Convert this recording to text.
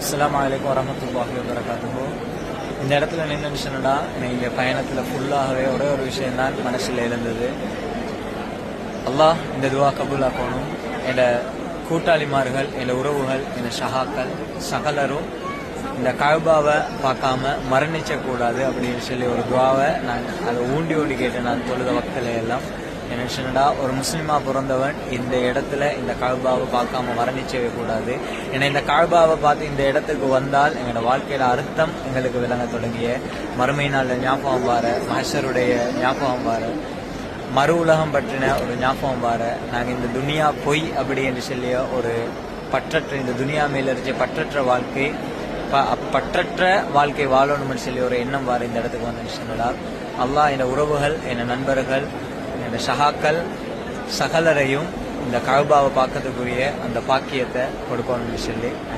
அஸ்ஸலாமு அலைக்கும் வரஹ்மத்துல்லாஹி வபரகாத்துஹு. இந்த இடத்துல நின்று சொன்னடா இந்த பயணத்தில் ஃபுல்லாகவே ஒரே ஒரு விஷயம்தான் மனசில் இருந்தது. அல்லாஹ் இந்த துவா கபூலாக்கணும். என் கூட்டாளிமார்கள், என் உறவுகள், என் ஷஹாக்கள் சகலரும் இந்த கஅபாவை பார்க்காம மரணிச்சக்கூடாது அப்படின்னு சொல்லி ஒரு துவாவை நான் அதை ஊண்டி கேட்டேன். நான் தொழுத வக்களை எல்லாம் என்ன சொன்னடா, ஒரு முஸ்லீமாக பிறந்தவன் இந்த இடத்துல இந்த கஅபாவை பார்க்காம மரணிச்சவே கூடாது. ஏன்னா இந்த கஅபாவை பார்த்து இந்த இடத்துக்கு வந்தால் எங்களோட வாழ்க்கையில அர்த்தம் எங்களுக்கு விளங்க தொடங்கிய மறுமை நாளில் ஞாபகம் வார, மஹ்ஷருடைய ஞாபகம் வார, மறு உலகம் பற்றின ஒரு ஞாபகம் வார, நாங்கள் இந்த துனியா பொய் அப்படி என்று சொல்லிய ஒரு பற்றற்ற, இந்த துனியா மேல இருக்க பற்றற்ற வாழ்க்கை பற்றற்ற வாழ்க்கை வாழணும்னு சொல்லி ஒரு எண்ணம் வார இந்த இடத்துக்கு வந்து சொன்னதா, அல்லாஹ் என் உறவுகள், என் நண்பர்கள், என் ஷஹாக்கள் சகலரையும் இந்த கஅபாவை பார்க்கறதுக்குரிய அந்த பாக்கியத்தை கொடுக்கணும்னு சொல்லி